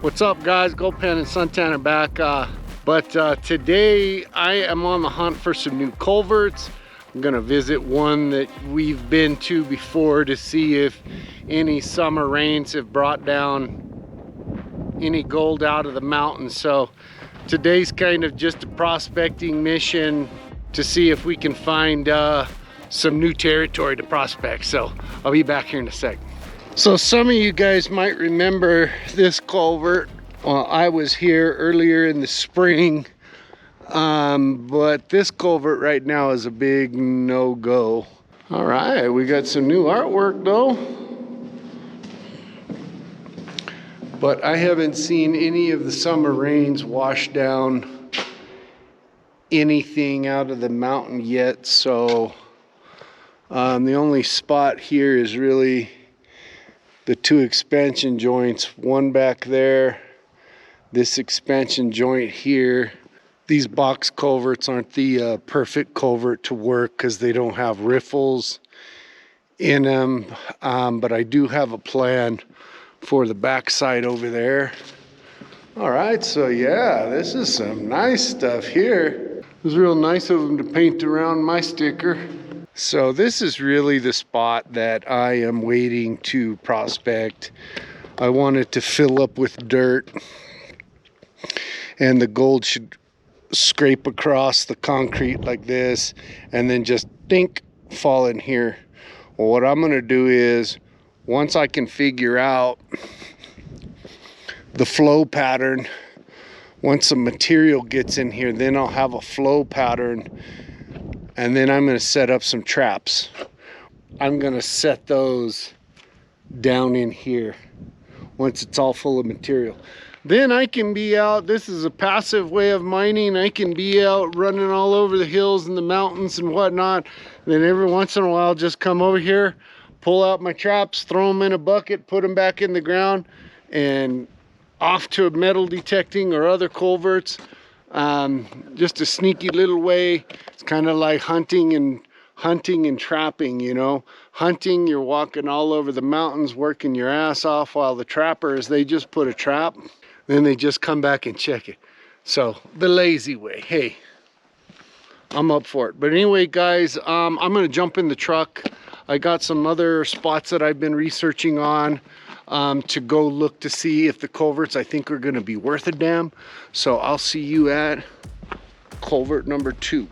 What's up, guys? Goldpan and Suntan are back. Today I am on the hunt for some new culverts. I'm gonna visit one that we've been to before to see if any summer rains have brought down any gold out of the mountains. So today's kind of just a prospecting mission to see if we can find some new territory to prospect. So I'll be back here in a sec. So some of you guys might remember this culvert. Well, I was here earlier in the spring, but this culvert right now is a big no-go. All right, we got some new artwork though. But I haven't seen any of the summer rains wash down anything out of the mountain yet. So the only spot here is really the two expansion joints, one back there, this expansion joint here. These box culverts aren't the perfect culvert to work because they don't have riffles in them, but I do have a plan for the backside over there. All right, so yeah, this is some nice stuff here. It was real nice of them to paint around my sticker. So this is really the spot that I am waiting to prospect. I want it to fill up with dirt and the gold should scrape across the concrete like this and then just dink, fall in here. Well, what I'm gonna do is, once I can figure out the flow pattern, once the material gets in here, then I'll have a flow pattern. And then I'm going to set up some traps. I'm going to set those down in here once it's all full of material. Then I can be out. This is a passive way of mining. I can be out running all over the hills and the mountains and whatnot. And then every once in a while, just come over here, pull out my traps, throw them in a bucket, put them back in the ground, and off to metal detecting or other culverts. Just a sneaky little way. It's kind of like hunting and trapping, you know. Hunting, you're walking all over the mountains working your ass off, while the trappers, they just put a trap, then they just come back and check it. So the lazy way, hey, I'm up for it. But anyway, guys, I'm gonna jump in the truck. I got some other spots that I've been researching on to go look to see if the culverts I think are going to be worth a damn. So I'll see you at culvert number 2.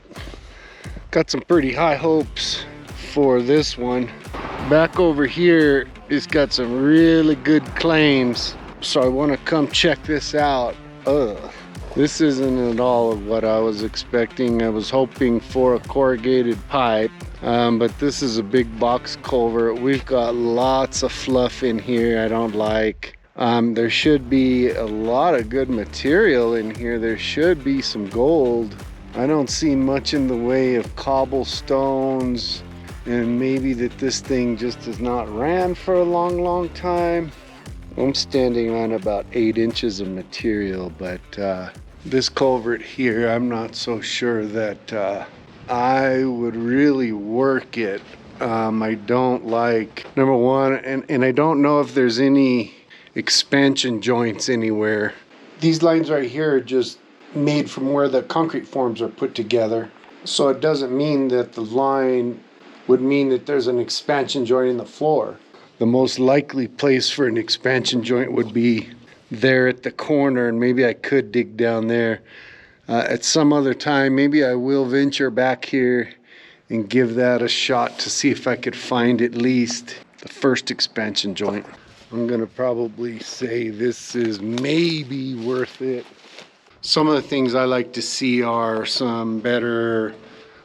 Got some pretty high hopes for this one. Back over here, it's got some really good claims, so I want to come check this out. This isn't at all of what I was expecting. I was hoping for a corrugated pipe, but this is a big box culvert. We've got lots of fluff in here I don't like. There should be a lot of good material in here. There should be some gold. I don't see much in the way of cobblestones, and maybe that this thing just has not ran for a long time. I'm standing on about 8 inches of material, but this culvert here, I'm not so sure that I would really work it. I don't like, number one, and I don't know if there's any expansion joints anywhere. These lines right here are just made from where the concrete forms are put together. So it doesn't mean that the line would mean that there's an expansion joint in the floor. The most likely place for an expansion joint would be there at the corner, and maybe I could dig down there. At some other time, maybe I will venture back here and give that a shot to see if I could find at least the first expansion joint. I'm gonna probably say this is maybe worth it. Some of the things I like to see are some better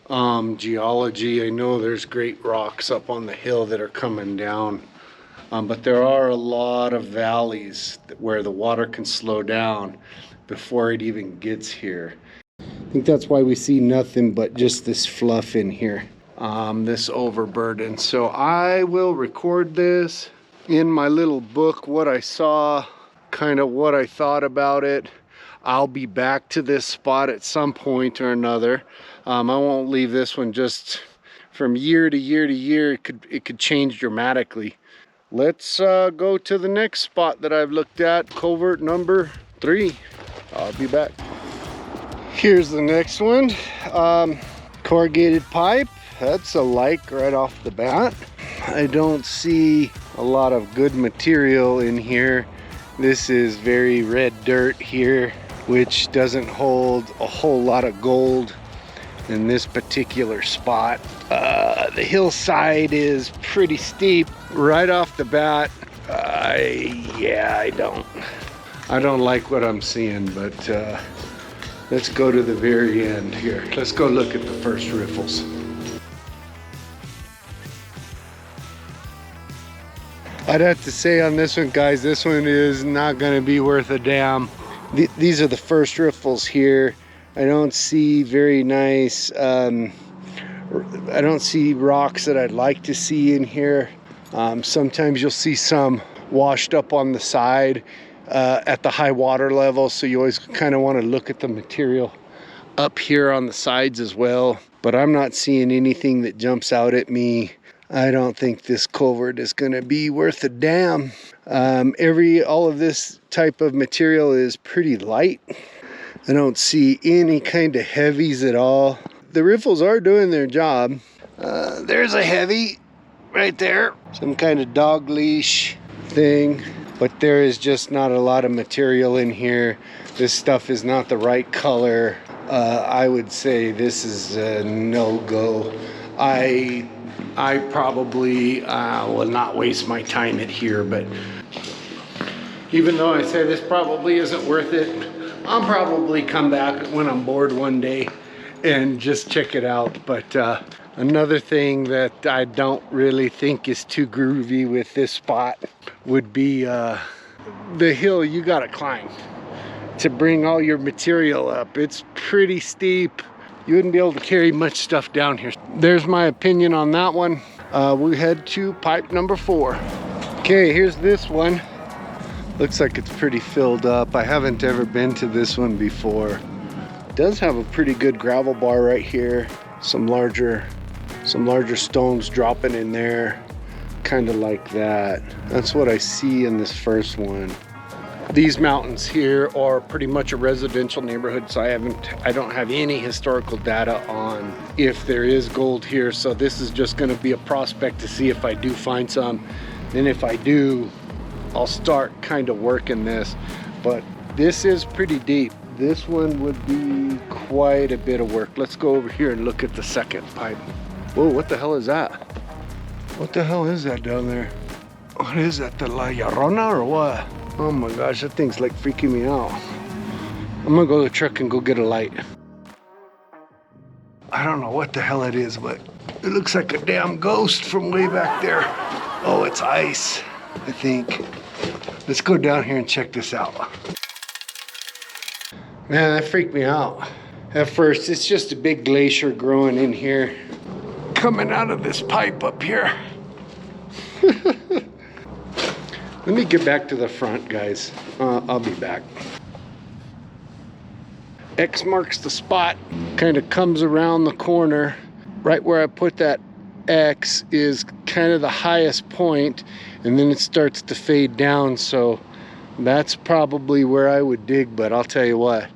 geology. I know there's great rocks up on the hill that are coming down. But there are a lot of valleys where the water can slow down before it even gets here. I think that's why we see nothing but just this fluff in here, this overburden. So I will record this in my little book, what I saw, kind of what I thought about it. I'll be back to this spot at some point or another. I won't leave this one just from year to year to year. It could change dramatically. let's go to the next spot that I've looked at, culvert number 3. I'll be back. Here's the next one. Corrugated pipe. That's a like right off the bat. I don't see a lot of good material in here. This is very red dirt here, which doesn't hold a whole lot of gold in this particular spot. The hillside is pretty steep right off the bat. Yeah, I don't like what I'm seeing, but let's go to the very end here. Let's go look at the first riffles. I'd have to say on this one, guys, this one is not gonna be worth a damn. These are the first riffles here. I don't see very nice, I don't see rocks that I'd like to see in here. Sometimes you'll see some washed up on the side at the high water level, so you always kind of want to look at the material up here on the sides as well. But I'm not seeing anything that jumps out at me. I don't think this culvert is going to be worth a damn. All of this type of material is pretty light. I don't see any kind of heavies at all. The riffles are doing their job. There's a heavy right there, some kind of dog leash thing, but there is just not a lot of material in here. This stuff is not the right color. I would say this is a no-go. I probably will not waste my time at here, but even though I say this probably isn't worth it, I'll probably come back when I'm bored one day and just check it out. But another thing that I don't really think is too groovy with this spot would be the hill you gotta climb to bring all your material up. It's pretty steep. You wouldn't be able to carry much stuff down here. There's my opinion on that one. We head to pipe number 4. Okay, here's this one. Looks like it's pretty filled up. I haven't ever been to this one before. It does have a pretty good gravel bar right here. Some larger stones dropping in there, kind of like that. That's what I see in this first one. These mountains here are pretty much a residential neighborhood, so I don't have any historical data on if there is gold here. So this is just going to be a prospect to see if I do find some. Then if I do, I'll start kind of working this. But this is pretty deep. This one would be quite a bit of work. Let's go over here and look at the second pipe. Whoa, what the hell is that? What the hell is that down there? What is that, the La Llorona or what? Oh my gosh, that thing's like freaking me out. I'm gonna go to the truck and go get a light. I don't know what the hell it is, but it looks like a damn ghost from way back there. Oh, it's ice, I think. Let's go down here and check this out. Man, that freaked me out. At first, it's just a big glacier growing in here, coming out of this pipe up here. Let me get back to the front, guys. I'll be back. X marks the spot, kind of comes around the corner. Right where I put that X is kind of the highest point, and then it starts to fade down. So that's probably where I would dig, but I'll tell you what,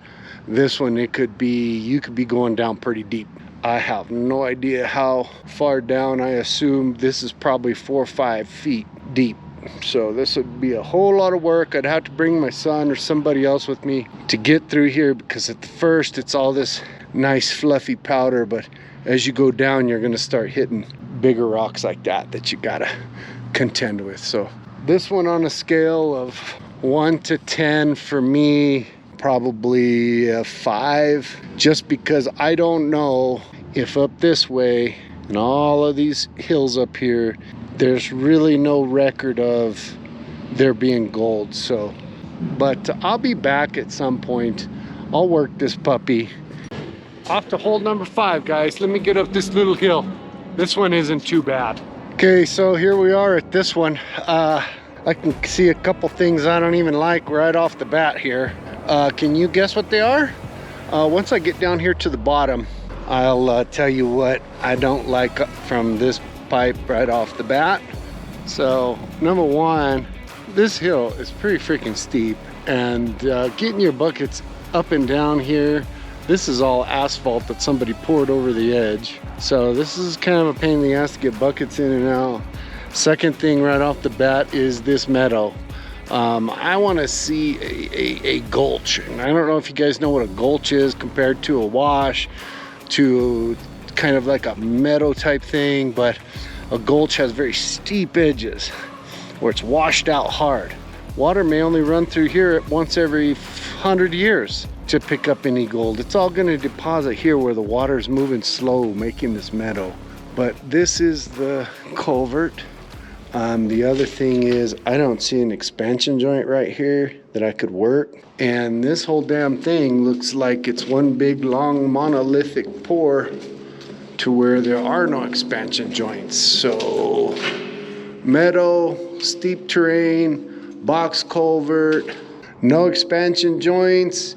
this one, you could be going down pretty deep. I have no idea how far down. I assume this is probably 4 or 5 feet deep. So this would be a whole lot of work. I'd have to bring my son or somebody else with me to get through here, because at the first it's all this nice fluffy powder, but as you go down you're going to start hitting bigger rocks like that you gotta contend with. So this one, on a scale of 1 to 10 for me, probably a 5, just because I don't know if up this way and all of these hills up here, there's really no record of there being gold. So, but I'll be back at some point. I'll work this puppy. Off to hole number 5, guys. Let me get up this little hill. This one isn't too bad. Okay, so here we are at this one. I can see a couple things I don't even like right off the bat here. Can you guess what they are? Once I get down here to the bottom, I'll tell you what I don't like from this pipe right off the bat. So number one, this hill is pretty freaking steep, and getting your buckets up and down here, this is all asphalt that somebody poured over the edge. So this is kind of a pain in the ass to get buckets in and out. Second thing right off the bat is this meadow. I want to see a gulch, and I don't know if you guys know what a gulch is compared to a wash, to kind of like a meadow type thing, but a gulch has very steep edges where it's washed out hard. Water may only run through here once every 100 years to pick up any gold. It's all going to deposit here where the water is moving slow, making this meadow. But this is the culvert. The other thing is I don't see an expansion joint right here that I could work. And this whole damn thing looks like it's one big long monolithic pour to where there are no expansion joints. So meadow, steep terrain, box culvert, no expansion joints.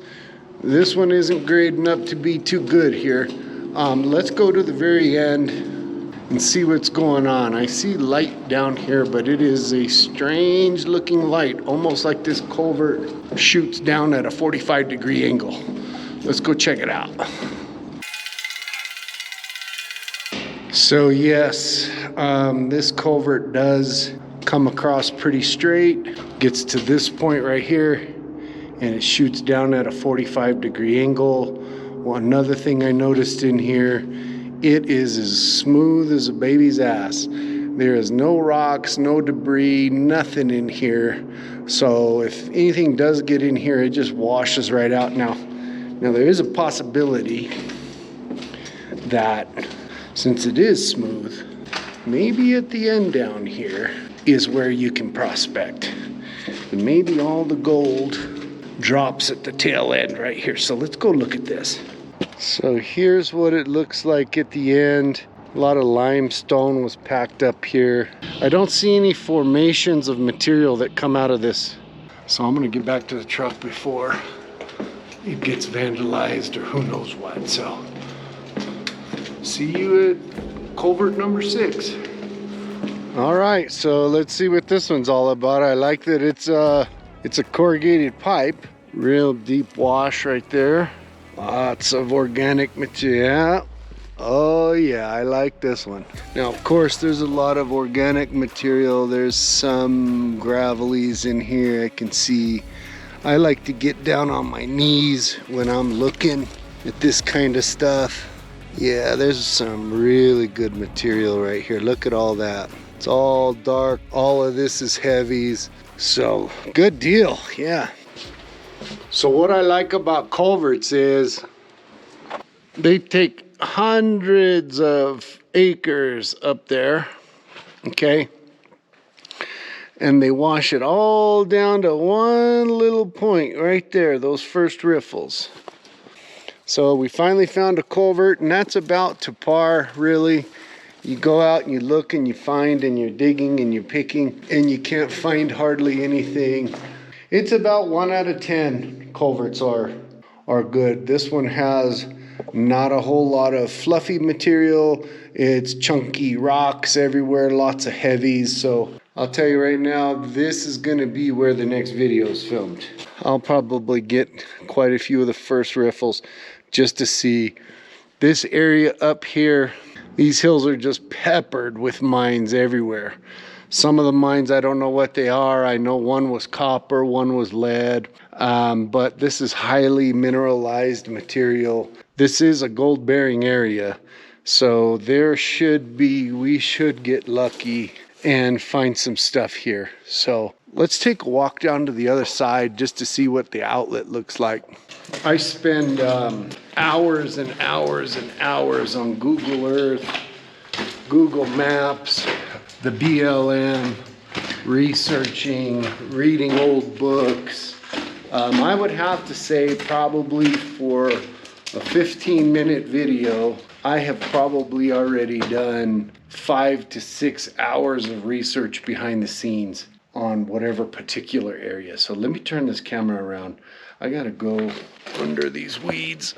This one isn't grading up to be too good here. Let's go to the very end and see what's going on. I see light down here, but it is a strange looking light, almost like this culvert shoots down at a 45-degree angle. Let's go check it out. So yes, this culvert does come across pretty straight, gets to this point right here, and it shoots down at a 45-degree angle. Well, another thing I noticed in here, it is as smooth as a baby's ass. There is no rocks, no debris, nothing in here. So if anything does get in here, it just washes right out. Now there is a possibility that since it is smooth, maybe at the end down here is where you can prospect. And maybe all the gold drops at the tail end right here. So let's go look at this. So here's what it looks like at the end. A lot of limestone was packed up here. I don't see any formations of material that come out of this. So I'm gonna get back to the truck before it gets vandalized or who knows what. So see you at culvert number 6. All right, so let's see what this one's all about. I like that it's a corrugated pipe. Real deep wash right there. Lots of organic material. Oh yeah, I like this one. Now, of course, there's a lot of organic material. There's some gravelies in here I can see. I like to get down on my knees when I'm looking at this kind of stuff. Yeah, there's some really good material right here. Look at all that. It's all dark. All of this is heavies. So, good deal, yeah. So what I like about culverts is they take hundreds of acres up there, okay? And they wash it all down to one little point right there, those first riffles. So we finally found a culvert, and that's about to par, really. You go out and you look and you find and you're digging and you're picking and you can't find hardly anything. It's about 1 out of 10 culverts are good. This one has not a whole lot of fluffy material. It's chunky rocks everywhere, lots of heavies. So I'll tell you right now, this is gonna be where the next video is filmed. I'll probably get quite a few of the first riffles just to see this area up here. These hills are just peppered with mines everywhere. Some of the mines, I don't know what they are. I know one was copper, one was lead, but this is highly mineralized material. This is a gold bearing area. So we should get lucky and find some stuff here. So let's take a walk down to the other side just to see what the outlet looks like. I spend hours and hours and hours on Google Earth, Google Maps, the BLM, researching, reading old books. I would have to say probably for a 15-minute video, I have probably already done 5 to 6 hours of research behind the scenes on whatever particular area. So let me turn this camera around. I gotta go under these weeds.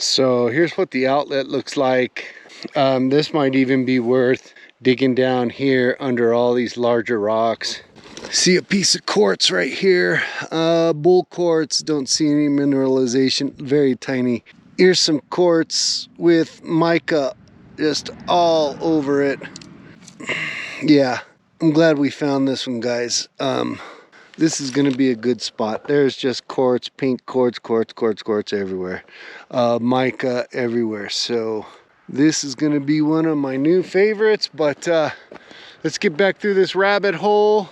So here's what the outlet looks like. This might even be worth digging down here under all these larger rocks. See a piece of quartz right here. Bull quartz, don't see any mineralization, very tiny. Here's some quartz with mica just all over it. Yeah, I'm glad we found this one, guys. This is gonna be a good spot. There's just quartz, pink quartz, quartz, quartz, quartz everywhere. Mica everywhere. So this is gonna be one of my new favorites, but let's get back through this rabbit hole.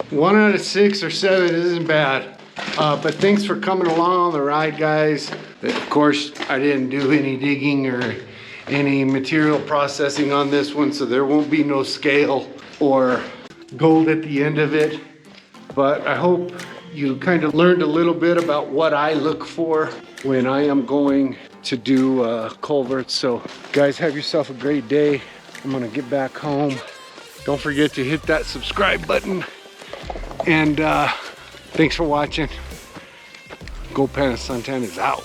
1 out of 6 or 7 isn't bad. But thanks for coming along on the ride, guys. Of course, I didn't do any digging or any material processing on this one, so there won't be no scale or gold at the end of it. But I hope you kind of learned a little bit about what I look for when I am going to do culverts. So guys, have yourself a great day. I'm gonna get back home. Don't forget to hit that subscribe button. And thanks for watching. Gold Pan Suntan is out.